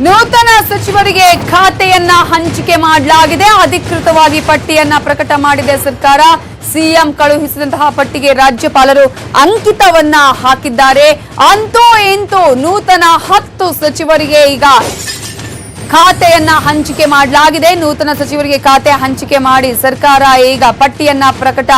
ನೂತನ ಸಚಿವರಿಗೆ ಖಾತೆಯನ್ನ ಹಂಚಿಕೆ ಮಾಡಲಾಗಿದೆ. ಅಧಿಕೃತವಾಗಿ ಪಟ್ಟಿಯನ್ನ ಪ್ರಕಟ ಮಾಡಿದೆ ಸರ್ಕಾರ. ಸಿಎಂ ಕಳುಹಿಸಿದಂತಹ ಪಟ್ಟಿಗೆ ರಾಜ್ಯಪಾಲರು ಅಂಕಿತವನ್ನ ಹಾಕಿದ್ದಾರೆ. ಅಂತೂ ಇಂತೂ ನೂತನ 10 ಸಚಿವರಿಗೆ ಈಗ ಖಾತೆಯನ್ನ ಹಂಚಿಕೆ ಮಾಡಲಾಗಿದೆ. ನೂತನ ಸಚಿವರಿಗೆ ಖಾತೆ ಹಂಚಿಕೆ ಮಾಡಿ ಸರ್ಕಾರ ಈಗ ಪಟ್ಟಿಯನ್ನ ಪ್ರಕಟ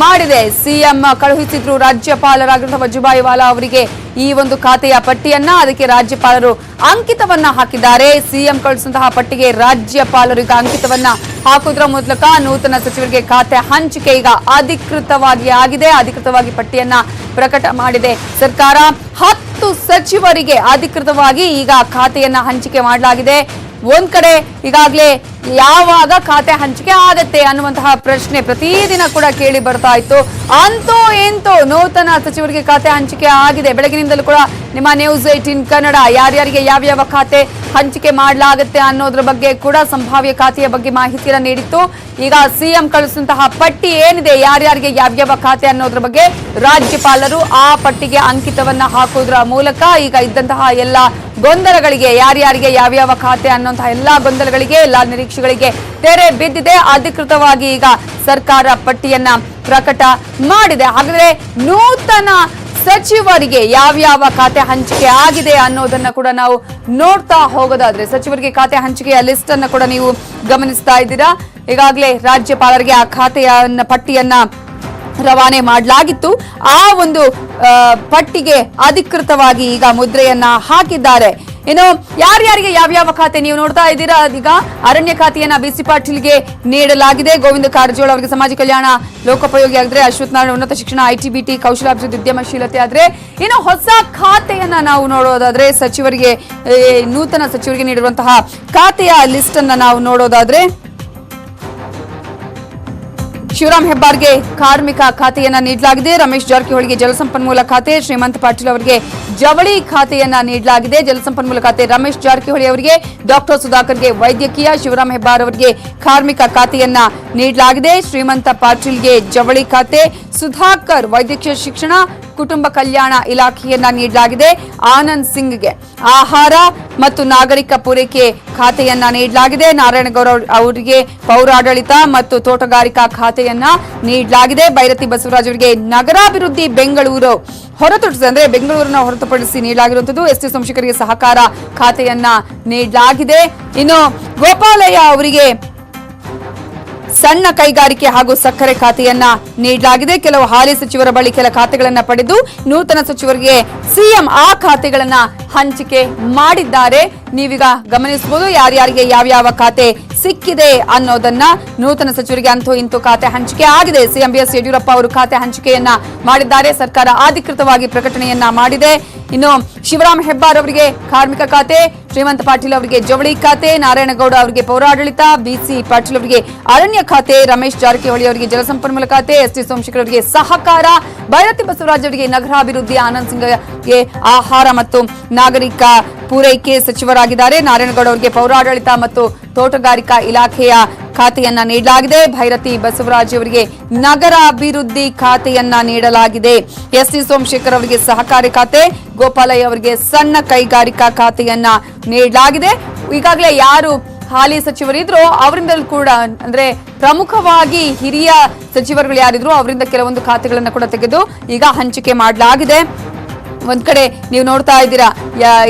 ಮಾಡಿದೆ. ಸಿಎಂ ಕಳುಹಿಸಿದ್ರು ರಾಜ್ಯಪಾಲರಾಗಿರುವ ವಜುಭಾಯಿ ವಾಲಾ ಅವರಿಗೆ ಈ ಒಂದು ಖಾತೆಯ ಪಟ್ಟಿಯನ್ನ. ಅದಕ್ಕೆ ರಾಜ್ಯಪಾಲರು ಅಂಕಿತವನ್ನ ಹಾಕಿದ್ದಾರೆ. ಸಿಎಂ ಕಳುಹಿಸಿದಂತಹ ಪಟ್ಟಿಗೆ ರಾಜ್ಯಪಾಲರು ಈಗ ಅಂಕಿತವನ್ನ ಹಾಕುವುದರ ಮೂಲಕ ನೂತನ ಸಚಿವರಿಗೆ ಖಾತೆ ಹಂಚಿಕೆ ಈಗ ಅಧಿಕೃತವಾಗಿ ಆಗಿದೆ. ಅಧಿಕೃತವಾಗಿ ಪಟ್ಟಿಯನ್ನ ಪ್ರಕಟ ಮಾಡಿದೆ ಸರ್ಕಾರ. 10 ಸಚಿವರಿಗೆ ಅಧಿಕೃತವಾಗಿ ಈಗ ಖಾತೆಯನ್ನ ಹಂಚಿಕೆ ಮಾಡಲಾಗಿದೆ. ಒಂದ್ ಕಡೆ ಈಗಾಗಲೇ ಯಾವಾಗ ಖಾತೆ ಹಂಚಿಕೆ ಆಗತ್ತೆ ಅನ್ನುವಂತಹ ಪ್ರಶ್ನೆ ಪ್ರತಿದಿನ ಕೂಡ ಕೇಳಿ ಬರ್ತಾ ಇತ್ತು. ಅಂತೂ ಇಂತೂ ನೂತನ ಸಚಿವರಿಗೆ ಖಾತೆ ಹಂಚಿಕೆ ಆಗಿದೆ. ಬೆಳಗಿನಿಂದಲೂ ಕೂಡ ನಿಮ್ಮ ನ್ಯೂಸ್ 18 ಕನ್ನಡ ಯಾರ್ಯಾರಿಗೆ ಯಾವ್ಯಾವ ಖಾತೆ ಹಂಚಿಕೆ ಮಾಡಲಾಗುತ್ತೆ ಅನ್ನೋದ್ರ ಬಗ್ಗೆ ಕೂಡ ಸಂಭಾವ್ಯ ಖಾತೆಯ ಬಗ್ಗೆ ಮಾಹಿತಿಯನ್ನು ನೀಡಿತ್ತು. ಈಗ ಸಿಎಂ ಕಳಿಸಿದಂತಹ ಪಟ್ಟಿ ಏನಿದೆ, ಯಾರ್ಯಾರಿಗೆ ಯಾವ್ಯಾವ ಖಾತೆ ಅನ್ನೋದ್ರ ಬಗ್ಗೆ ರಾಜ್ಯಪಾಲರು ಆ ಪಟ್ಟಿಗೆ ಅಂಕಿತವನ್ನ ಹಾಕುವುದರ ಮೂಲಕ ಈಗ ಇದ್ದಂತಹ ಎಲ್ಲ ಗೊಂದಲಗಳಿಗೆ, ಯಾರ್ಯಾರಿಗೆ ಯಾವ್ಯಾವ ಖಾತೆ ಅನ್ನುವಂತಹ ಎಲ್ಲಾ ಗೊಂದಲಗಳಿಗೆ, ಎಲ್ಲಾ ನಿರೀಕ್ಷೆಗಳಿಗೆ ತೆರೆ ಬಿದ್ದಿದೆ. ಅಧಿಕೃತವಾಗಿ ಈಗ ಸರ್ಕಾರ ಪಟ್ಟಿಯನ್ನ ಪ್ರಕಟ ಮಾಡಿದೆ. ಹಾಗಾದ್ರೆ ನೂತನ ಸಚಿವರಿಗೆ ಯಾವ್ಯಾವ ಖಾತೆ ಹಂಚಿಕೆ ಆಗಿದೆ ಅನ್ನೋದನ್ನ ಕೂಡ ನಾವು ನೋಡ್ತಾ ಹೋಗೋದಾದ್ರೆ, ಸಚಿವರಿಗೆ ಖಾತೆ ಹಂಚಿಕೆಯ ಲಿಸ್ಟ್ ಅನ್ನ ಕೂಡ ನೀವು ಗಮನಿಸ್ತಾ ಇದ್ದೀರಾ. ಈಗಾಗಲೇ ರಾಜ್ಯಪಾಲರಿಗೆ ಆ ಖಾತೆಯ ಪಟ್ಟಿಯನ್ನ ರವಾನೆ ಮಾಡಲಾಗಿತ್ತು. ಆ ಒಂದು ಪಟ್ಟಿಗೆ ಅಧಿಕೃತವಾಗಿ ಈಗ ಮುದ್ರೆಯನ್ನ ಹಾಕಿದ್ದಾರೆ. ಇನ್ನು ಯಾರ್ಯಾರಿಗೆ ಯಾವ್ಯಾವ ಖಾತೆ ನೀವು ನೋಡ್ತಾ ಇದ್ದೀರಾ. ಈಗ ಅರಣ್ಯ ಖಾತೆಯನ್ನ ಬಿಸಿ ಪಾಟೀಲ್ಗೆ ನೀಡಲಾಗಿದೆ. ಗೋವಿಂದ ಕಾರಜೋಳ ಅವರಿಗೆ ಸಮಾಜ ಕಲ್ಯಾಣ ಲೋಕೋಪಯೋಗಿ ಆಗಿದ್ರೆ, ಅಶ್ವಥ್ ನಾರಾಯಣ ಉನ್ನತ ಶಿಕ್ಷಣ, ITBT, ಕೌಶಲಾಭಿವೃದ್ಧಿ, ಉದ್ಯಮಶೀಲತೆ ಆದ್ರೆ, ಇನ್ನು ಹೊಸ ಖಾತೆಯನ್ನ ನಾವು ನೋಡೋದಾದ್ರೆ ಸಚಿವರಿಗೆ, ನೂತನ ಸಚಿವರಿಗೆ ನೀಡಿರುವಂತಹ ಖಾತೆಯ ಲಿಸ್ಟ್ ಅನ್ನ ನಾವು ನೋಡೋದಾದ್ರೆ, ಶಿವರಾಮ್ ಹೆಬ್ಬಾರ್ಗೆ ಕಾರ್ಮಿಕ ಖಾತೆಯನ್ನ ನೀಡಲಾಗಿದೆ. ರಮೇಶ್ ಜಾರಕಿಹೊಳಿಗೆ ಜಲಸಂಪನ್ಮೂಲ ಖಾತೆ, ಶ್ರೀಮಂತ್ ಪಾಟೀಲ್ ಅವರಿಗೆ ಜವಳಿ ಖಾತೆಯನ್ನ ನೀಡಲಾಗಿದೆ. ಜಲಸಂಪನ್ಮೂಲ ಖಾತೆ ರಮೇಶ್ ಜಾರಕಿಹೊಳಿ ಅವರಿಗೆ, ಡಾಕ್ಟರ್ ಸುಧಾಕರ್ಗೆ ವೈದ್ಯಕೀಯ, ಶಿವರಾಮ್ ಹೆಬ್ಬಾರ್ ಅವರಿಗೆ ಕಾರ್ಮಿಕ ಖಾತೆಯನ್ನ ನೀಡಲಾಗಿದೆ. ಶ್ರೀಮಂತ ಪಾಟೀಲ್ಗೆ ಜವಳಿ ಖಾತೆ, ಸುಧಾಕರ್ ವೈದ್ಯಕೀಯ ಶಿಕ್ಷಣ ಕುಟುಂಬ ಕಲ್ಯಾಣ ಇಲಾಖೆಯನ್ನ ನೀಡಲಾಗಿದೆ. ಆನಂದ್ ಸಿಂಗ್ಗೆ ಆಹಾರ ಮತ್ತು ನಾಗರಿಕ ಪೂರೈಕೆ ಖಾತೆಯನ್ನ ನೀಡಲಾಗಿದೆ. ನಾರಾಯಣಗೌಡ ಅವರಿಗೆ ಪೌರಾಡಳಿತ ಮತ್ತು ತೋಟಗಾರಿಕಾ ಖಾತೆಯನ್ನ ನೀಡಲಾಗಿದೆ. ಬೈರತಿ ಬಸವರಾಜ್ ಅವರಿಗೆ ನಗರಾಭಿವೃದ್ಧಿ ಬೆಂಗಳೂರು ಹೊರತುಪಡಿಸಿ, ಅಂದ್ರೆ ಬೆಂಗಳೂರನ್ನ ಹೊರತುಪಡಿಸಿ ನೀಡಲಾಗಿರುವಂತದ್ದು. ಎಸ್ ಟಿ ಸೋಮಶೇಖರ್ಗೆ ಸಹಕಾರ ಖಾತೆಯನ್ನ ನೀಡಲಾಗಿದೆ. ಇನ್ನು ಗೋಪಾಲಯ್ಯ ಅವರಿಗೆ ಸಣ್ಣ ಕೈಗಾರಿಕೆ ಹಾಗೂ ಸಕ್ಕರೆ ಖಾತೆಯನ್ನ ನೀಡಲಾಗಿದೆ. ಕೆಲವು ಹಾಲಿ ಸಚಿವರ ಬಳಿ ಕೆಲ ಖಾತೆಗಳನ್ನ ಪಡೆದು ನೂತನ ಸಚಿವರಿಗೆ ಸಿಎಂ ಆ ಖಾತೆಗಳನ್ನ ಹಂಚಿಕೆ ಮಾಡಿದ್ದಾರೆ. ನೀವೀಗ ಗಮನಿಸಬಹುದು ಯಾರ್ಯಾರಿಗೆ ಯಾವ್ಯಾವ ಖಾತೆ ಸಿಕ್ಕಿದೆ ಅನ್ನೋದನ್ನ. ನೂತನ ಸಚಿವರಿಗೆ ಅಂತೂ ಇಂತೂ ಖಾತೆ ಹಂಚಿಕೆ ಆಗಿದೆ. ಸಿಎಂ BS ಯಡಿಯೂರಪ್ಪ ಅವರು ಖಾತೆ ಹಂಚಿಕೆಯನ್ನ ಮಾಡಿದ್ದಾರೆ. ಸರ್ಕಾರ ಅಧಿಕೃತವಾಗಿ ಪ್ರಕಟಣೆಯನ್ನ ಮಾಡಿದೆ. ಇನ್ನು ಶಿವರಾಮ್ ಹೆಬ್ಬಾರ್ ಅವರಿಗೆ ಕಾರ್ಮಿಕ ಖಾತೆ, ಶ್ರೀಮಂತ ಪಾಟೀಲ್ ಅವರಿಗೆ ಜವಳಿ ಖಾತೆ, ನಾರಾಯಣಗೌಡ ಅವರಿಗೆ ಪೌರಾಡಳಿತ, BC ಪಾಟೀಲ್ ಅವರಿಗೆ ಅರಣ್ಯ ಖಾತೆ, ರಮೇಶ್ ಜಾರಕಿಹೊಳಿ ಅವರಿಗೆ ಜಲಸಂಪನ್ಮೂಲ ಖಾತೆ, ST ಸೋಮಶೇಖರ್ ಅವರಿಗೆ ಸಹಕಾರ, ಬೈರತಿ ಬಸವರಾಜ್ ಅವರಿಗೆ ನಗರಾಭಿವೃದ್ಧಿ, ಆನಂದ್ ಸಿಂಗ್ಗೆ ಆಹಾರ ಮತ್ತು ನಾಗರಿಕ ಪೂರೈಕೆ ಸಚಿವರಾಗಿದ್ದಾರೆ. ನಾರಾಯಣಗೌಡ ಅವರಿಗೆ ಪೌರಾಡಳಿತ ಮತ್ತು ತೋಟಗಾರಿಕಾ ಇಲಾಖೆಯ ಖಾತೆಯನ್ನ ನೀಡಲಾಗಿದೆ. ಭೈರತಿ ಬಸವರಾಜ್ ಅವರಿಗೆ ನಗರಾಭಿವೃದ್ಧಿ ಖಾತೆಯನ್ನ ನೀಡಲಾಗಿದೆ. ST ಸೋಮಶೇಖರ್ ಅವರಿಗೆ ಸಹಕಾರಿ ಖಾತೆ, ಗೋಪಾಲಯ್ಯ ಅವರಿಗೆ ಸಣ್ಣ ಕೈಗಾರಿಕಾ ಖಾತೆಯನ್ನ ನೀಡಲಾಗಿದೆ. ಈಗಾಗಲೇ ಯಾರು ಹಾಲಿ ಸಚಿವರಿದ್ರು ಅವರಿಂದಲೂ ಕೂಡ, ಅಂದ್ರೆ ಪ್ರಮುಖವಾಗಿ ಹಿರಿಯ ಸಚಿವರುಗಳು ಯಾರಿದ್ರು ಅವರಿಂದ ಕೆಲವೊಂದು ಖಾತೆಗಳನ್ನ ಕೂಡ ತೆಗೆದು ಈಗ ಹಂಚಿಕೆ ಮಾಡಲಾಗಿದೆ. ಒಂದ್ ಕಡೆ ನೀವು ನೋಡ್ತಾ ಇದ್ದೀರಾ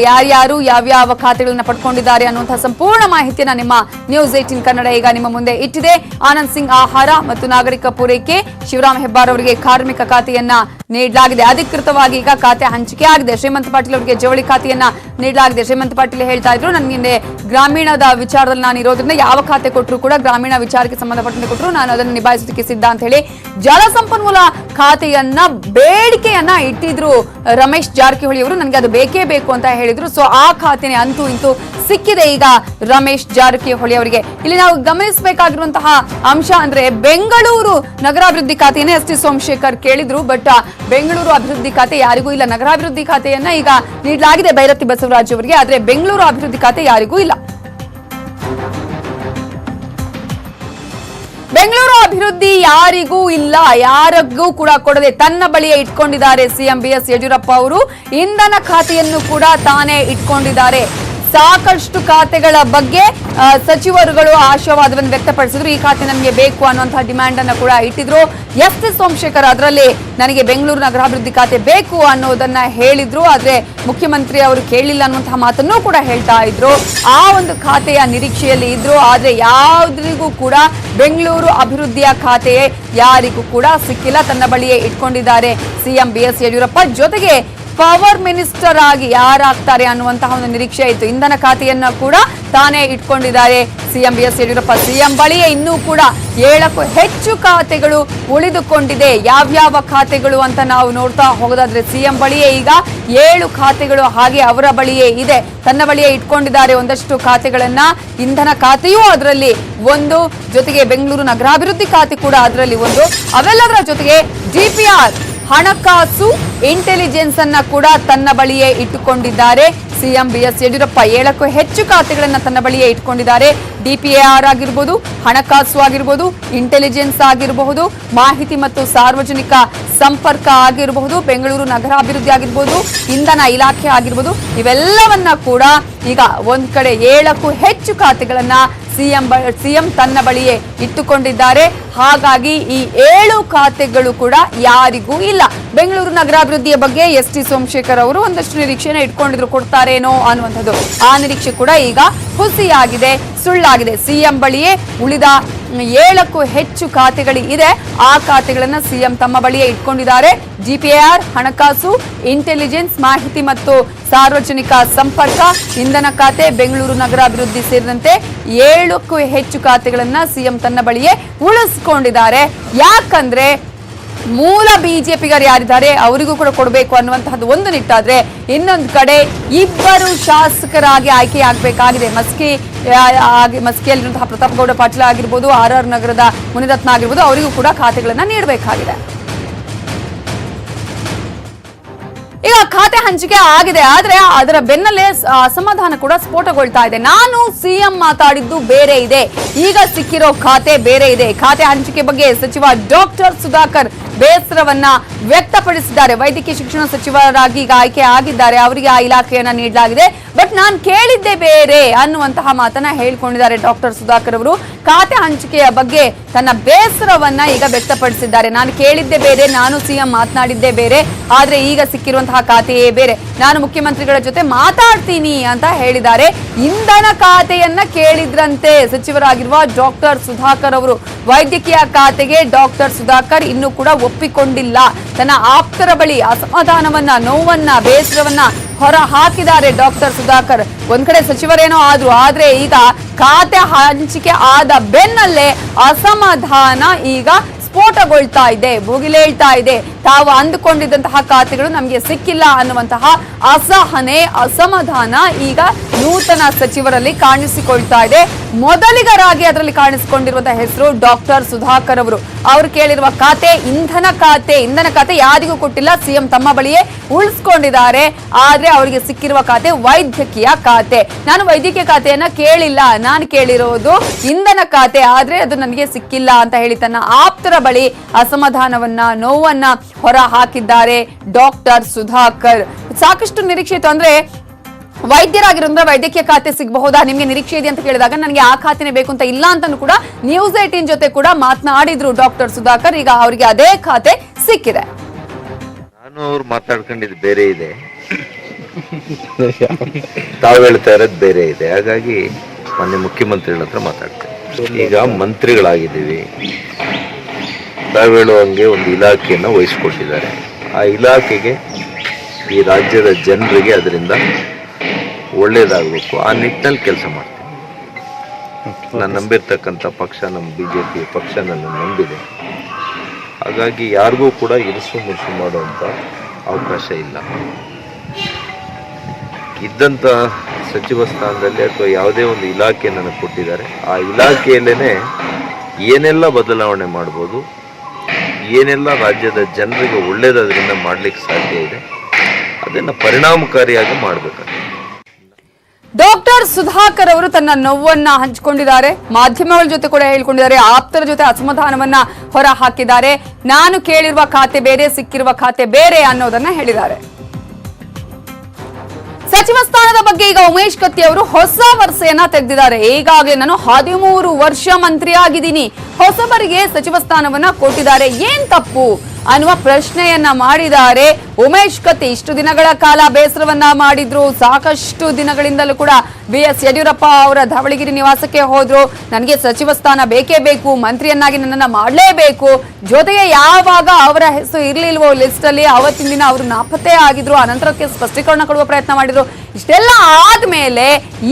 ಯಾರ್ಯಾರು ಯಾವ್ಯಾವ ಖಾತೆಗಳನ್ನ ಪಡ್ಕೊಂಡಿದ್ದಾರೆ ಅನ್ನುವಂತಹ ಸಂಪೂರ್ಣ ಮಾಹಿತಿಯನ್ನ ನಿಮ್ಮ ನ್ಯೂಸ್ 18 ಕನ್ನಡ ಈಗ ನಿಮ್ಮ ಮುಂದೆ ಇಟ್ಟಿದೆ. ಆನಂದ್ ಸಿಂಗ್ ಆಹಾರ ಮತ್ತು ನಾಗರಿಕ ಪೂರೈಕೆ, ಶಿವರಾಮ್ ಹೆಬ್ಬಾರ್ ಅವರಿಗೆ ಕಾರ್ಮಿಕ ಖಾತೆಯನ್ನ ನೀಡಲಾಗಿದೆ. ಅಧಿಕೃತವಾಗಿ ಈಗ ಖಾತೆ ಹಂಚಿಕೆ ಆಗಿದೆ. ಶ್ರೀಮಂತ ಪಾಟೀಲ್ ಅವರಿಗೆ ಜವಳಿ ಖಾತೆಯನ್ನ ನೀಡಲಾಗಿದೆ. ಶ್ರೀಮಂತ ಪಾಟೀಲ್ ಹೇಳ್ತಾ ಇದ್ರು, ನನಗೆ ಗ್ರಾಮೀಣದ ವಿಚಾರದಲ್ಲಿ ನಾನು ಇರೋದ್ರಿಂದ ಯಾವ ಖಾತೆ ಕೊಟ್ಟರು ಕೂಡ ಗ್ರಾಮೀಣ ವಿಚಾರಕ್ಕೆ ಸಂಬಂಧಪಟ್ಟಂತೆ ಕೊಟ್ಟರು, ನಾನು ಅದನ್ನು ನಿಭಾಯಿಸೋದಕ್ಕೆ ಸಿದ್ಧ ಅಂತ ಹೇಳಿ ಜಲಸಂಪನ್ಮೂಲ ಖಾತೆಯನ್ನ ಬೇಡಿಕೆಯನ್ನ ಇಟ್ಟಿದ್ರು ರಮೇಶ್ ಜಾರಕಿಹೊಳಿ ಅವರು. ನನಗೆ ಅದು ಬೇಕೇ ಬೇಕು ಅಂತ ಹೇಳಿದ್ರು. ಸೊ ಆ ಖಾತೆನೆ ಅಂತೂ ಇಂತೂ ಸಿಕ್ಕಿದೆ ಈಗ ರಮೇಶ್ ಜಾರಕಿಹೊಳಿ ಅವರಿಗೆ. ಇಲ್ಲಿ ನಾವು ಗಮನಿಸಬೇಕಾಗಿರುವಂತಹ ಅಂಶ ಅಂದ್ರೆ, ಬೆಂಗಳೂರು ನಗರಾಭಿವೃದ್ಧಿ ಖಾತೆಯನ್ನೇ ST ಸೋಮಶೇಖರ್ ಕೇಳಿದ್ರು. ಬಟ್ ಬೆಂಗಳೂರು ಅಭಿವೃದ್ಧಿ ಖಾತೆ ಯಾರಿಗೂ ಇಲ್ಲ. ನಗರಾಭಿವೃದ್ಧಿ ಖಾತೆಯನ್ನ ಈಗ ನೀಡಲಾಗಿದೆ ಬೈರತಿ ಬಸವರಾಜ್ ಅವರಿಗೆ, ಆದ್ರೆ ಬೆಂಗಳೂರು ಅಭಿವೃದ್ಧಿ ಖಾತೆ ಯಾರಿಗೂ ಇಲ್ಲ. ಬೆಂಗಳೂರು ಅಭಿವೃದ್ಧಿ ಯಾರಿಗೂ ಇಲ್ಲ, ಯಾರಿಗೂ ಕೂಡ ಕೊಡದೆ ತನ್ನ ಬಳಿಯೇ ಇಟ್ಕೊಂಡಿದ್ದಾರೆ ಸಿಎಂ BS ಯಡಿಯೂರಪ್ಪ ಅವರು. ಇಂಧನ ಖಾತೆಯನ್ನು ಕೂಡ ತಾನೇ ಇಟ್ಕೊಂಡಿದ್ದಾರೆ. ಸಾಕಷ್ಟು ಖಾತೆಗಳ ಬಗ್ಗೆ ಸಚಿವರುಗಳು ಆಶಾವಾದವನ್ನು ವ್ಯಕ್ತಪಡಿಸಿದ್ರು. ಈ ಖಾತೆ ನನಗೆ ಬೇಕು ಅನ್ನುವಂತಹ ಡಿಮ್ಯಾಂಡ್ ಅನ್ನು ಕೂಡ ಇಟ್ಟಿದ್ರು. ಎಸ್ ಸೋಮಶೇಖರ್ ಅದರಲ್ಲಿ ನನಗೆ ಬೆಂಗಳೂರು ನಗರಾಭಿವೃದ್ಧಿ ಖಾತೆ ಬೇಕು ಅನ್ನೋದನ್ನ ಹೇಳಿದ್ರು. ಆದ್ರೆ ಮುಖ್ಯಮಂತ್ರಿ ಅವರು ಕೇಳಿಲ್ಲ ಅನ್ನುವಂತಹ ಮಾತನ್ನು ಕೂಡ ಹೇಳ್ತಾ ಇದ್ರು. ಆ ಒಂದು ಖಾತೆಯ ನಿರೀಕ್ಷೆಯಲ್ಲಿ ಇದ್ರು. ಆದ್ರೆ ಯಾವ್ದ್ರಿಗೂ ಕೂಡ ಬೆಂಗಳೂರು ಅಭಿವೃದ್ಧಿಯ ಖಾತೆಯೇ ಯಾರಿಗೂ ಕೂಡ ಸಿಕ್ಕಿಲ್ಲ. ತನ್ನ ಬಳಿಯೇ ಇಟ್ಕೊಂಡಿದ್ದಾರೆ ಸಿಎಂ BS ಯಡಿಯೂರಪ್ಪ. ಜೊತೆಗೆ ಪವರ್ ಮಿನಿಸ್ಟರ್ ಆಗಿ ಯಾರಾಗ್ತಾರೆ ಅನ್ನುವಂತಹ ಒಂದು ನಿರೀಕ್ಷೆ ಇತ್ತು. ಇಂಧನ ಖಾತೆಯನ್ನ ಕೂಡ ತಾನೇ ಇಟ್ಕೊಂಡಿದ್ದಾರೆ ಸಿಎಂ BS ಯಡಿಯೂರಪ್ಪ. ಸಿಎಂ ಬಳಿಯೇ ಇನ್ನೂ ಕೂಡ 7ಕ್ಕೂ ಹೆಚ್ಚು ಖಾತೆಗಳು ಉಳಿದುಕೊಂಡಿದೆ. ಯಾವ್ಯಾವ ಖಾತೆಗಳು ಅಂತ ನಾವು ನೋಡ್ತಾ ಹೋಗೋದಾದ್ರೆ ಸಿಎಂ ಬಳಿಯೇ ಈಗ 7 ಖಾತೆಗಳು ಹಾಗೆ ಅವರ ಬಳಿಯೇ ಇದೆ. ತನ್ನ ಬಳಿಯೇ ಇಟ್ಕೊಂಡಿದ್ದಾರೆ ಒಂದಷ್ಟು ಖಾತೆಗಳನ್ನ. ಇಂಧನ ಖಾತೆಯೂ ಅದರಲ್ಲಿ ಒಂದು, ಜೊತೆಗೆ ಬೆಂಗಳೂರು ನಗರಾಭಿವೃದ್ಧಿ ಖಾತೆ ಕೂಡ ಅದರಲ್ಲಿ ಒಂದು. ಅವೆಲ್ಲದರ ಜೊತೆಗೆ DPR ಹಣಕಾಸು ಇಂಟೆಲಿಜೆನ್ಸ್ ಅನ್ನ ಕೂಡ ತನ್ನ ಬಳಿಯೇ ಇಟ್ಟುಕೊಂಡಿದ್ದಾರೆ ಸಿಎಂ BS ಯಡಿಯೂರಪ್ಪ. 7ಕ್ಕೂ ಹೆಚ್ಚು ಖಾತೆಗಳನ್ನ ತನ್ನ ಬಳಿಯೇ ಇಟ್ಕೊಂಡಿದ್ದಾರೆ. DPAR ಆಗಿರ್ಬೋದು, ಹಣಕಾಸು ಆಗಿರ್ಬೋದು, ಇಂಟೆಲಿಜೆನ್ಸ್ ಆಗಿರಬಹುದು, ಮಾಹಿತಿ ಮತ್ತು ಸಾರ್ವಜನಿಕ ಸಂಪರ್ಕ ಆಗಿರಬಹುದು, ಬೆಂಗಳೂರು ನಗರಾಭಿವೃದ್ಧಿ ಆಗಿರ್ಬೋದು, ಇಂಧನ ಇಲಾಖೆ ಆಗಿರ್ಬೋದು, ಇವೆಲ್ಲವನ್ನ ಕೂಡ ಈಗ ಒಂದ್ ಕಡೆ 7ಕ್ಕೂ ಹೆಚ್ಚು ಖಾತೆಗಳನ್ನ ಸಿಎಂ ತನ್ನ ಬಳಿಯೇ ಇಟ್ಟುಕೊಂಡಿದ್ದಾರೆ. ಹಾಗಾಗಿ ಈ 7 ಖಾತೆಗಳು ಕೂಡ ಯಾರಿಗೂ ಇಲ್ಲ. ಬೆಂಗಳೂರು ನಗರಾಭಿವೃದ್ಧಿಯ ಬಗ್ಗೆ ST ಸೋಮಶೇಖರ್ ಅವರು ಒಂದಷ್ಟು ನಿರೀಕ್ಷೆನ ಇಟ್ಕೊಂಡಿದ್ರು, ಕೊಡ್ತಾರೇನೋ ಅನ್ನುವಂಥದ್ದು. ಆ ನಿರೀಕ್ಷೆ ಕೂಡ ಈಗ ಹುಸಿಯಾಗಿದೆ, ಸುಳ್ಳಾಗಿದೆ. ಸಿಎಂ ಬಳಿಯೇ ಉಳಿದ 7ಕ್ಕೂ ಹೆಚ್ಚು ಖಾತೆಗಳು ಇದೆ. ಆ ಖಾತೆಗಳನ್ನ ಸಿಎಂ ತಮ್ಮ ಬಳಿಯೇ ಇಟ್ಕೊಂಡಿದ್ದಾರೆ. DPAR, ಹಣಕಾಸು, ಇಂಟೆಲಿಜೆನ್ಸ್, ಮಾಹಿತಿ ಮತ್ತು ಸಾರ್ವಜನಿಕ ಸಂಪರ್ಕ, ಇಂಧನ ಖಾತೆ, ಬೆಂಗಳೂರು ನಗರಾಭಿವೃದ್ಧಿ ಸೇರಿದಂತೆ 7ಕ್ಕೂ ಹೆಚ್ಚು ಖಾತೆಗಳನ್ನ ಸಿಎಂ ತನ್ನ ಬಳಿಯೇ ಉಳಿಸಿಕೊಂಡಿದ್ದಾರೆ. ಯಾಕಂದ್ರೆ ಮೂಲ ಬಿಜೆಪಿಗರು ಯಾರಿದ್ದಾರೆ ಅವರಿಗೂ ಕೂಡ ಕೊಡಬೇಕು ಅನ್ನುವಂತಹದ್ದು ಒಂದು ನಿಟ್ಟಾದ್ರೆ, ಇನ್ನೊಂದು ಕಡೆ ಇಬ್ಬರು ಶಾಸಕರಾಗಿ ಆಯ್ಕೆಯಾಗಬೇಕಾಗಿದೆ. ಮಸ್ಕಿಯಲ್ಲಿರುವಂತಹ ಪ್ರತಾಪ್ ಗೌಡ ಪಾಟೀಲ್ ಆಗಿರ್ಬೋದು, RR ನಗರದ ಮುನಿರತ್ನ ಆಗಿರ್ಬೋದು, ಅವರಿಗೂ ಕೂಡ ಖಾತೆಗಳನ್ನ ನೀಡಬೇಕಾಗಿದೆ. ಈಗ ಖಾತೆ ಹಂಚಿಕೆ ಆಗಿದೆ, ಆದ್ರೆ ಅದರ ಬೆನ್ನಲ್ಲೇ ಅಸಮಾಧಾನ ಕೂಡ ಸ್ಫೋಟಗೊಳ್ತಾ ಇದೆ. ನಾನು ಸಿಎಂ ಮಾತಾಡಿದ್ದು ಬೇರೆ ಇದೆ, ಈಗ ಸಿಕ್ಕಿರೋ ಖಾತೆ ಬೇರೆ ಇದೆ. ಖಾತೆ ಹಂಚಿಕೆ ಬಗ್ಗೆ ಸಚಿವ ಡಾಕ್ಟರ್ ಸುಧಾಕರ್ ಬೇಸರವನ್ನ ವ್ಯಕ್ತಪಡಿಸಿದ್ದಾರೆ. ವೈದ್ಯಕೀಯ ಶಿಕ್ಷಣ ಸಚಿವರಾಗಿ ಈಗ ಆಯ್ಕೆ ಆಗಿದ್ದಾರೆ, ಅವರಿಗೆ ಆ ಇಲಾಖೆಯನ್ನ ನೀಡಲಾಗಿದೆ. ಬಟ್ ನಾನು ಕೇಳಿದ್ದೆ ಬೇರೆ ಅನ್ನುವಂತಹ ಮಾತನ್ನ ಹೇಳ್ಕೊಂಡಿದ್ದಾರೆ ಡಾಕ್ಟರ್ ಸುಧಾಕರ್ ಅವರು. ಖಾತೆ ಹಂಚಿಕೆಯ ಬಗ್ಗೆ ತನ್ನ ಬೇಸರವನ್ನ ಈಗ ವ್ಯಕ್ತಪಡಿಸಿದ್ದಾರೆ. ನಾನು ಕೇಳಿದ್ದೆ ಬೇರೆ, ನಾನು ಸಿಎಂ ಮಾತನಾಡಿದ್ದೆ ಬೇರೆ, ಆದ್ರೆ ಈಗ ಸಿಕ್ಕಿರುವಂತಹ ಖಾತೆಯೇ ಬೇರೆ. ನಾನು ಮುಖ್ಯಮಂತ್ರಿಗಳ ಜೊತೆ ಮಾತಾಡ್ತೀನಿ ಅಂತ ಹೇಳಿದ್ದಾರೆ. ಇಂಧನ ಖಾತೆಯನ್ನ ಕೇಳಿದ್ರಂತೆ ಸಚಿವರಾಗಿರುವ ಡಾಕ್ಟರ್ ಸುಧಾಕರ್ ಅವರು. ವೈದ್ಯಕೀಯ ಖಾತೆಗೆ ಡಾಕ್ಟರ್ ಸುಧಾಕರ್ ಇನ್ನೂ ಕೂಡ ಒಪ್ಪಿಕೊಂಡಿಲ್ಲ. ತನ್ನ ಆಪ್ತರ ಬಳಿ ಅಸಮಾಧಾನವನ್ನ, ನೋವನ್ನ, ಬೇಸರವನ್ನ ಹೊರ ಹಾಕಿದ್ದಾರೆ ಡಾಕ್ಟರ್ ಸುಧಾಕರ್. ಒಂದ್ ಕಡೆ ಸಚಿವರೇನೋ ಆದ್ರು, ಆದ್ರೆ ಈಗ ಖಾತೆ ಹಂಚಿಕೆ ಆದ ಬೆನ್ನಲ್ಲೇ ಅಸಮಾಧಾನ ಈಗ ಸ್ಫೋಟಗೊಳ್ತಾ ಇದೆ, ಭುಗಿಲೇಳ್ತಾ ಇದೆ. ತಾವು ಅಂದುಕೊಂಡಿದ್ದಂತಹ ಖಾತೆಗಳು ನಮಗೆ ಸಿಕ್ಕಿಲ್ಲ ಅನ್ನುವಂತಹ ಅಸಹನೆ, ಅಸಮಾಧಾನ ಈಗ ನೂತನ ಸಚಿವರಲ್ಲಿ ಕಾಣಿಸಿಕೊಳ್ತಾ ಇದೆ. ಮೊದಲಿಗರಾಗಿ ಅದರಲ್ಲಿ ಕಾಣಿಸಿಕೊಂಡಿರುವಂತಹ ಹೆಸರು ಡಾಕ್ಟರ್ ಸುಧಾಕರ್ ಅವರು. ಅವರು ಕೇಳಿರುವ ಖಾತೆ ಇಂಧನ ಖಾತೆ. ಇಂಧನ ಖಾತೆ ಯಾರಿಗೂ ಕೊಟ್ಟಿಲ್ಲ, ಸಿಎಂ ತಮ್ಮ ಬಳಿಯೇ ಉಳಿಸ್ಕೊಂಡಿದ್ದಾರೆ. ಆದ್ರೆ ಅವರಿಗೆ ಸಿಕ್ಕಿರುವ ಖಾತೆ ವೈದ್ಯಕೀಯ ಖಾತೆ. ನಾನು ವೈದ್ಯಕೀಯ ಖಾತೆಯನ್ನ ಕೇಳಿಲ್ಲ, ನಾನು ಕೇಳಿರೋದು ಇಂಧನ ಖಾತೆ, ಆದ್ರೆ ಅದು ನನಗೆ ಸಿಕ್ಕಿಲ್ಲ ಅಂತ ಹೇಳಿ ತನ್ನ ಆಪ್ತರ ಬಳಿ ಅಸಮಾಧಾನವನ್ನ, ನೋವನ್ನ ಹೊರ ಹಾಕಿದ್ದಾರೆ ಡಾಕ್ಟರ್ ಸುಧಾಕರ್. ಸಾಕಷ್ಟು ನಿರೀಕ್ಷೆ ಇತ್ತು. ಅಂದ್ರೆ ವೈದ್ಯರಾಗಿರೋದ್ರೆ ವೈದ್ಯಕೀಯ ಖಾತೆ ಸಿಗಬಹುದಾ, ನಿಮ್ಗೆ ನಿರೀಕ್ಷೆ ಇದೆ ಅಂತ ಕೇಳಿದಾಗ ನನಗೆ ಆ ಖಾತೆನೇ ಬೇಕು ಅಂತ ಇಲ್ಲ ಅಂತಾನು ಕೂಡ ನ್ಯೂಸ್ 18 ಜೊತೆ ಕೂಡ ಮಾತನಾಡಿದ್ರು ಡಾಕ್ಟರ್ ಸುಧಾಕರ್. ಈಗ ಅವರಿಗೆ ಅದೇ ಖಾತೆ ಸಿಕ್ಕಿದೆ. ನಾನು ಅವ್ರು ಮಾತಾಡ್ಕೊಂಡಿದ್ದು ಬೇರೆ ಇದೆ, ತಾವು ಹೇಳ್ತಾ ಇರೋದು ಬೇರೆ ಇದೆ. ಹಾಗಾಗಿ ಮಾನ್ಯ ಮುಖ್ಯಮಂತ್ರಿಗಳ ಹತ್ರ ಮಾತಾಡ್ತೇನೆ. ಈಗ ಮಂತ್ರಿಗಳಾಗಿದ್ದೀವಿ, ತಾವು ಹೇಳುವಂಗೆ ಒಂದು ಇಲಾಖೆಯನ್ನು ವಹಿಸ್ಕೊಟ್ಟಿದ್ದಾರೆ. ಆ ಇಲಾಖೆಗೆ, ಈ ರಾಜ್ಯದ ಜನರಿಗೆ ಅದರಿಂದ ಒಳ್ಳೇದಾಗಬೇಕು, ಆ ನಿಟ್ಟಿನಲ್ಲಿ ಕೆಲಸ ಮಾಡ್ತೀನಿ. ನಾನು ನಂಬಿರ್ತಕ್ಕಂಥ ಪಕ್ಷ ನಮ್ಮ BJP ಪಕ್ಷ ನನ್ನ ನಂಬಿದೆ. ಹಾಗಾಗಿ ಯಾರಿಗೂ ಕೂಡ ಇರಿಸು ಮುರಿಸು ಮಾಡುವಂಥ ಅವಕಾಶ ಇಲ್ಲ. ಇದ್ದಂಥ ಸಚಿವ ಸ್ಥಾನದಲ್ಲಿ ಅಥವಾ ಯಾವುದೇ ಒಂದು ಇಲಾಖೆ ನನಗೆ ಕೊಟ್ಟಿದ್ದಾರೆ, ಆ ಇಲಾಖೆಯಲ್ಲೇ ಏನೆಲ್ಲ ಬದಲಾವಣೆ ಮಾಡ್ಬೋದು, ಏನೆಲ್ಲ ರಾಜ್ಯದ ಜನರಿಗೆ ಒಳ್ಳೇದರಿಂದ ಮಾಡ್ಲಿಕ್ಕೆ ಸಾಧ್ಯ ಇದೆ, ಅದನ್ನು ಪರಿಣಾಮಕಾರಿಯಾಗಿ ಮಾಡಬೇಕಾಗುತ್ತೆ. ಡಾಕ್ಟರ್ ಸುಧಾಕರ್ ಅವರು ತನ್ನ ನೋವನ್ನ ಹಂಚಿಕೊಂಡಿದ್ದಾರೆ, ಮಾಧ್ಯಮಗಳ ಜೊತೆ ಕೂಡ ಹೇಳ್ಕೊಂಡಿದ್ದಾರೆ, ಆಪ್ತರ ಜೊತೆ ಅಸಮಾಧಾನವನ್ನ ಹೊರ ಹಾಕಿದ್ದಾರೆ. ನಾನು ಕೇಳಿರುವ ಖಾತೆ ಬೇರೆ, ಸಿಕ್ಕಿರುವ ಖಾತೆ ಬೇರೆ ಅನ್ನೋದನ್ನ ಹೇಳಿದ್ದಾರೆ. ಸಚಿವ ಸ್ಥಾನದ ಬಗ್ಗೆ ಈಗ ಉಮೇಶ್ ಕತ್ತಿ ಅವರು ಹೊಸ ವರಸೆಯನ್ನ ತೆಗೆದಿದ್ದಾರೆ. ಈಗಾಗಲೇ ನಾನು 13 ವರ್ಷ ಮಂತ್ರಿ ಆಗಿದ್ದೀನಿ, ಹೊಸಬರಿಗೆ ಸಚಿವ ಸ್ಥಾನವನ್ನ ಕೊಟ್ಟಿದ್ದಾರೆ, ಏನ್ ತಪ್ಪು ಅನ್ನುವ ಪ್ರಶ್ನೆಯನ್ನ ಮಾಡಿದ್ದಾರೆ ಉಮೇಶ್ ಕತ್ತಿ. ಇಷ್ಟು ದಿನಗಳ ಕಾಲ ಬೇಸರವನ್ನ ಮಾಡಿದ್ರು. ಸಾಕಷ್ಟು ದಿನಗಳಿಂದಲೂ ಕೂಡ BS ಯಡಿಯೂರಪ್ಪ ಅವರ ಧವಳಗಿರಿ ನಿವಾಸಕ್ಕೆ ಹೋದ್ರು. ನನಗೆ ಸಚಿವ ಸ್ಥಾನ ಬೇಕೇ ಬೇಕು, ಮಂತ್ರಿಯನ್ನಾಗಿ ನನ್ನನ್ನ ಮಾಡಲೇಬೇಕು. ಜೊತೆಗೆ ಯಾವಾಗ ಅವರ ಹೆಸರು ಇರ್ಲಿಲ್ವೋ ಲಿಸ್ಟ್ ಅಲ್ಲಿ ಅವತ್ತಿನ ದಿನ ಅವರು ನಾಪತ್ತೆ ಆಗಿದ್ರು. ಅನಂತರಕ್ಕೆ ಸ್ಪಷ್ಟೀಕರಣ ಕೊಡುವ ಪ್ರಯತ್ನ ಮಾಡಿದ್ರು. ಇಷ್ಟೆಲ್ಲ ಆದ್ಮೇಲೆ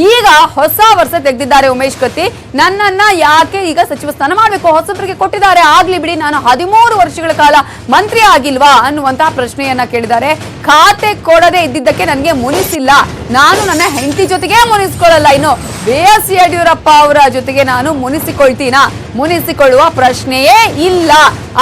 ಈಗ ಹೊಸ ವರ್ಷ ತೆಗೆದಿದ್ದಾರೆ ಉಮೇಶ್ ಕತ್ತಿ. ನನ್ನನ್ನ ಯಾಕೆ ಈಗ ಸಚಿವ ಸ್ಥಾನ ಮಾಡಬೇಕು, ಹೊಸಬರಿಗೆ ಕೊಟ್ಟಿದ್ದಾರೆ, ಆಗ್ಲಿ ಬಿಡಿ, ನಾನು 13 ವರ್ಷಗಳ ಕಾಲ ಮಂತ್ರಿ ಆಗಿಲ್ವಾ ಅನ್ನುವಂತಹ ಪ್ರಶ್ನೆಯನ್ನ ಕೇಳಿದ್ದಾರೆ. ಖಾತೆ ಕೊಡದೆ ಇದ್ದಿದ್ದಕ್ಕೆ ನನಗೆ ಮುನಿಸಿಲ್ಲ, ನಾನು ನನ್ನ ಹೆಂಡತಿ ಜೊತೆಗೆ ಮುನಿಸ್ಕೊಳ್ಳಲ್ಲ, ಇನ್ನು BS ಯಡಿಯೂರಪ್ಪ ಅವರ ಜೊತೆಗೆ ನಾನು ಮುನಿಸಿಕೊಳ್ಳುವ ಪ್ರಶ್ನೆಯೇ ಇಲ್ಲ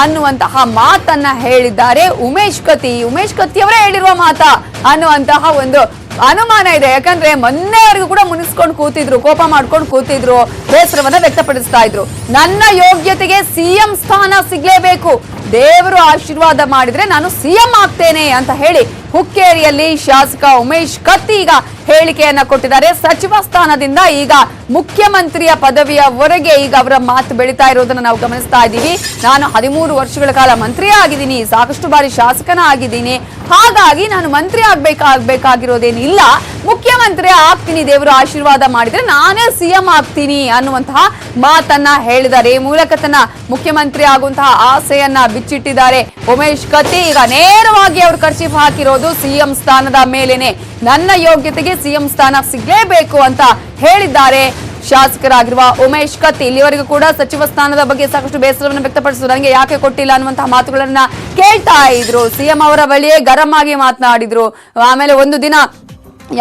ಅನ್ನುವಂತಹ ಮಾತನ್ನ ಹೇಳಿದ್ದಾರೆ ಉಮೇಶ್ ಕತ್ತಿ. ಉಮೇಶ್ ಕತ್ತಿ ಅವರೇ ಹೇಳಿರುವ ಮಾತಾ ಅನ್ನುವಂತಹ ಒಂದು ಅನುಮಾನ ಇದೆ. ಯಾಕಂದ್ರೆ ಮೊನ್ನೆವರೆಗೂ ಕೂಡ ಮುನಿಸ್ಕೊಂಡು ಕೂತಿದ್ರು, ಕೋಪ ಮಾಡ್ಕೊಂಡು ಕೂತಿದ್ರು, ಬೇಸರವನ್ನ ವ್ಯಕ್ತಪಡಿಸ್ತಾ ಇದ್ರು. ನನ್ನ ಯೋಗ್ಯತೆಗೆ CM ಸ್ಥಾನ ಸಿಗ್ಲೇಬೇಕು, ದೇವರು ಆಶೀರ್ವಾದ ಮಾಡಿದ್ರೆ ನಾನು CM ಆಗ್ತೇನೆ ಅಂತ ಹೇಳಿ ಹುಕ್ಕೇರಿಯಲ್ಲಿ ಶಾಸಕ ಉಮೇಶ್ ಕತ್ತಿ ಈಗ ಹೇಳಿಕೆಯನ್ನ ಕೊಟ್ಟಿದ್ದಾರೆ. ಸಚಿವ ಸ್ಥಾನದಿಂದ ಈಗ ಮುಖ್ಯಮಂತ್ರಿಯ ಪದವಿಯವರೆಗೆ ಈಗ ಅವರ ಮಾತು ಬೆಳೀತಾ ಇರೋದನ್ನ ನಾವು ಗಮನಿಸ್ತಾ ಇದ್ದೀವಿ. ನಾನು 13 ವರ್ಷಗಳ ಕಾಲ ಮಂತ್ರಿ ಆಗಿದ್ದೀನಿ, ಸಾಕಷ್ಟು ಬಾರಿ ಶಾಸಕನ ಆಗಿದ್ದೀನಿ, ಹಾಗಾಗಿ ನಾನು ಮಂತ್ರಿ ಆಗ್ಬೇಕಾಗಿರೋದೇನಿಲ್ಲ, ಮುಖ್ಯಮಂತ್ರಿ ಆಗ್ತೀನಿ, ದೇವರು ಆಶೀರ್ವಾದ ಮಾಡಿದ್ರೆ ನಾನೇ CM ಆಗ್ತೀನಿ ಅನ್ನುವಂತಹ ಮಾತನ್ನ ಹೇಳಿದ್ದಾರೆ. ಈ ಮೂಲಕ ತನ್ನ ಮುಖ್ಯಮಂತ್ರಿ ಆಗುವಂತಹ ಆಸೆಯನ್ನ ಬಿಚ್ಚಿಟ್ಟಿದ್ದಾರೆ ಉಮೇಶ್ ಕತ್ತಿ. ಈಗ ನೇರವಾಗಿ ಅವರು ಕರ್ಚೀಫ್ ಹಾಕಿರೋದು CM ಸ್ಥಾನದ ಮೇಲೇನೆ. ನನ್ನ ಯೋಗ್ಯತೆಗೆ CM ಸ್ಥಾನ ಸಿಗಲೇಬೇಕು ಅಂತ ಹೇಳಿದ್ದಾರೆ ಶಾಸಕರಾಗಿರುವ ಉಮೇಶ್ ಕತ್ತಿ. ಇಲ್ಲಿವರೆಗೂ ಕೂಡ ಸಚಿವ ಸ್ಥಾನದ ಬಗ್ಗೆ ಸಾಕಷ್ಟು ಬೇಸರವನ್ನು ವ್ಯಕ್ತಪಡಿಸಿದ್ರು. ನನಗೆ ಯಾಕೆ ಕೊಟ್ಟಿಲ್ಲ ಅನ್ನುವಂತಹ ಮಾತುಗಳನ್ನ ಕೇಳ್ತಾ ಇದ್ರು. CM ಅವರ ಬಳಿಯೇ ಗರಂ ಆಗಿ ಮಾತನಾಡಿದ್ರು. ಆಮೇಲೆ ಒಂದು ದಿನ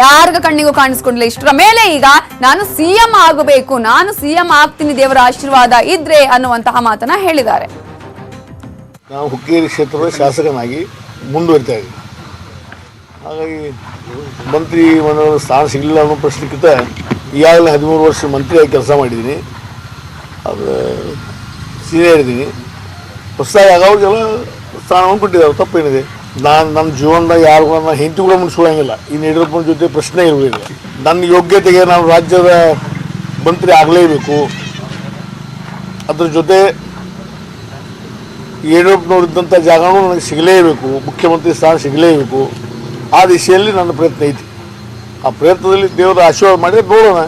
ಯಾರಿಗ ಕಣ್ಣಿಗೂ ಕಾಣಿಸ್ಕೊಂಡಿಲ್ಲ. ಇಷ್ಟರ ಮೇಲೆ ಈಗ ನಾನು CM ಆಗಬೇಕು, ನಾನು CM ಆಗ್ತೀನಿ, ದೇವರ ಆಶೀರ್ವಾದ ಇದ್ರೆ ಅನ್ನುವಂತಹ ಮಾತನ್ನ ಹೇಳಿದ್ದಾರೆ. ನಾವು ಹುಕ್ಕೇರಿ ಕ್ಷೇತ್ರದ ಶಾಸಕನಾಗಿ ಮುಂದುವರಿತಾ ಇದ್ದೀವಿ. ಹಾಗಾಗಿ ಮಂತ್ರಿ ಸ್ಥಾನ ಸಿಗಲಿಲ್ಲ ಅನ್ನೋ ಪ್ರಶ್ನೆಕ್ಕಿಂತ ಈಗಾಗಲೇ 13 ವರ್ಷ ಮಂತ್ರಿಯಾಗಿ ಕೆಲಸ ಮಾಡಿದ್ದೀನಿ, ಅದು ಸೀನಿಯರ್ ಇದ್ದೀನಿ. ಹೊಸದಾಗಿ ಆಗೋರಿಗೆಲ್ಲ ಸ್ಥಾನವನ್ನು ಕೊಟ್ಟಿದ್ದಾರೆ, ತಪ್ಪೇನಿದೆ. ನಾನು ನನ್ನ ಜೀವನದಾಗ ಯಾರಿಗೂ ನನ್ನ ಹೆಂಡತಿ ಕೂಡ ಮುಗಿಸ್ಕೊಳ್ಳೋಂಗಿಲ್ಲ. ಇನ್ನು ಯಡಿಯೂರಪ್ಪನ ಜೊತೆ ಪ್ರಶ್ನೆ ಇರಲಿಲ್ಲ. ನನ್ನ ಯೋಗ್ಯತೆಗೆ ನಾನು ರಾಜ್ಯದ ಮಂತ್ರಿ ಆಗಲೇಬೇಕು, ಅದ್ರ ಜೊತೆ ಯಡಿಯೂರಪ್ಪನವರಿದ್ದಂಥ ಜಾಗನೂ ನನಗೆ ಸಿಗಲೇಬೇಕು, ಮುಖ್ಯಮಂತ್ರಿ ಸ್ಥಾನ ಸಿಗಲೇಬೇಕು. ಆ ದಿಶೆಯಲ್ಲಿ ನನ್ನ ಪ್ರಯತ್ನ ಐತಿ. ಆ ಪ್ರಯತ್ನದಲ್ಲಿ ದೇವರ ಆಶೀರ್ವಾದ ಮಾಡಿದ್ರೆ ನೋಡೋಣ.